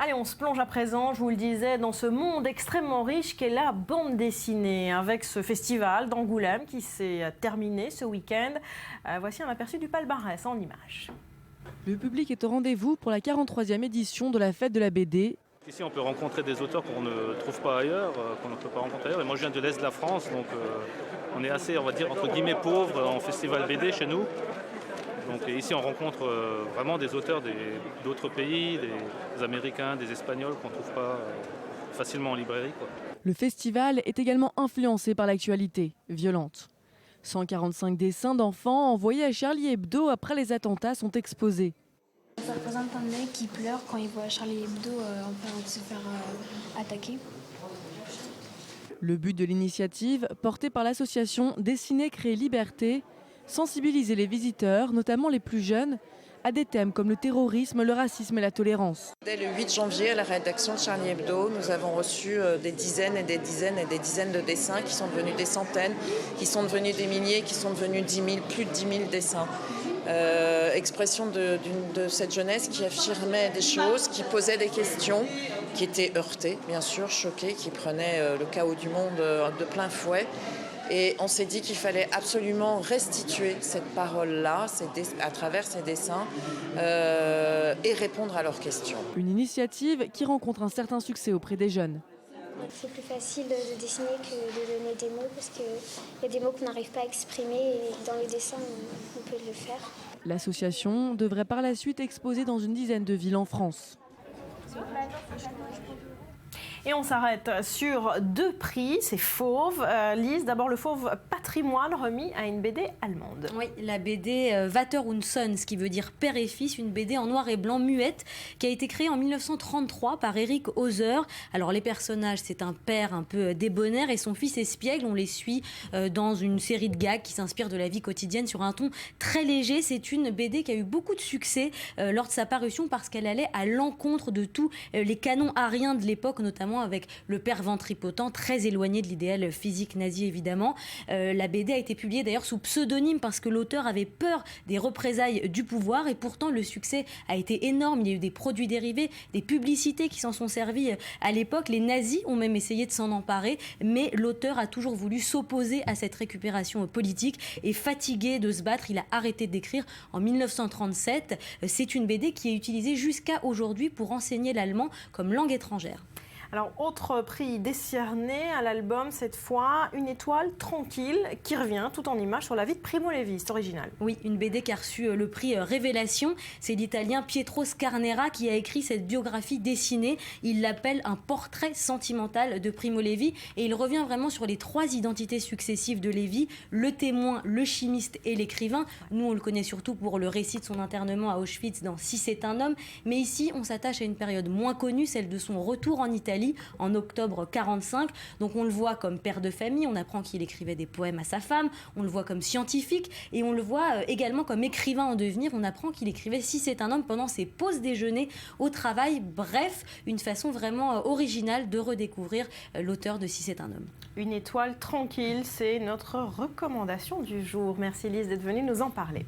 Allez, on se plonge à présent, je vous le disais, dans ce monde extrêmement riche qu'est la bande dessinée. Avec ce festival d'Angoulême qui s'est terminé ce week-end. Voici un aperçu du palmarès en images. Le public est au rendez-vous pour la 43e édition de la fête de la BD. Ici, on peut rencontrer des auteurs qu'on ne trouve pas ailleurs, qu'on ne peut pas rencontrer ailleurs. Et moi, je viens de l'Est de la France, donc on est assez, on va dire, entre guillemets, pauvres en festival BD chez nous. Donc ici, on rencontre vraiment des auteurs d'autres pays, des Américains, des Espagnols qu'on ne trouve pas facilement en librairie, quoi. Le festival est également influencé par l'actualité violente. 145 dessins d'enfants envoyés à Charlie Hebdo après les attentats sont exposés. Ça représente un mec qui pleure quand il voit Charlie Hebdo en train de se faire attaquer. Le but de l'initiative, portée par l'association Dessiner, Créer, Liberté, sensibiliser les visiteurs, notamment les plus jeunes, à des thèmes comme le terrorisme, le racisme et la tolérance. Dès le 8 janvier, à la rédaction de Charlie Hebdo, nous avons reçu des dizaines et des dizaines et des dizaines de dessins qui sont devenus des centaines, qui sont devenus des milliers, qui sont devenus 10 000, plus de 10 000 dessins. Expression de cette jeunesse qui affirmait des choses, qui posait des questions, qui étaient heurtées, bien sûr, choquées, qui prenaient le chaos du monde de plein fouet. Et on s'est dit qu'il fallait absolument restituer cette parole-là à travers ces dessins et répondre à leurs questions. Une initiative qui rencontre un certain succès auprès des jeunes. C'est plus facile de dessiner que de donner des mots parce qu'il y a des mots qu'on n'arrive pas à exprimer et dans les dessins on peut le faire. L'association devrait par la suite exposer dans une dizaine de villes en France. Et on s'arrête sur deux prix, c'est Fauve. Lise, d'abord le Fauve Patrimoine remis à une BD allemande. Oui, la BD Vater und Sohn, ce qui veut dire père et fils, une BD en noir et blanc muette qui a été créée en 1933 par Eric Hauser. Alors les personnages, c'est un père un peu débonnaire et son fils espiègle. On les suit dans une série de gags qui s'inspirent de la vie quotidienne sur un ton très léger. C'est une BD qui a eu beaucoup de succès lors de sa parution parce qu'elle allait à l'encontre de tous les canons ariens de l'époque, notamment avec le père ventripotent, très éloigné de l'idéal physique nazi évidemment. La BD a été publiée d'ailleurs sous pseudonyme parce que l'auteur avait peur des représailles du pouvoir et pourtant le succès a été énorme. Il y a eu des produits dérivés, des publicités qui s'en sont servies à l'époque. Les nazis ont même essayé de s'en emparer, mais l'auteur a toujours voulu s'opposer à cette récupération politique et fatigué de se battre, il a arrêté d'écrire en 1937. C'est une BD qui est utilisée jusqu'à aujourd'hui pour enseigner l'allemand comme langue étrangère. Alors, autre prix décerné à l'album, cette fois, Une étoile tranquille, qui revient tout en images sur la vie de Primo Levi, c'est original. Oui, une BD qui a reçu le prix Révélation. C'est l'Italien Pietro Scarnera qui a écrit cette biographie dessinée. Il l'appelle un portrait sentimental de Primo Levi et il revient vraiment sur les trois identités successives de Levi, le témoin, le chimiste et l'écrivain. Nous, on le connaît surtout pour le récit de son internement à Auschwitz dans Si c'est un homme. Mais ici, on s'attache à une période moins connue, celle de son retour en Italie en octobre 1945. Donc on le voit comme père de famille, on apprend qu'il écrivait des poèmes à sa femme, on le voit comme scientifique et on le voit également comme écrivain en devenir. On apprend qu'il écrivait Si c'est un homme pendant ses pauses déjeuner au travail. Bref, une façon vraiment originale de redécouvrir l'auteur de Si c'est un homme. Une étoile tranquille, c'est notre recommandation du jour. Merci Lise d'être venue nous en parler.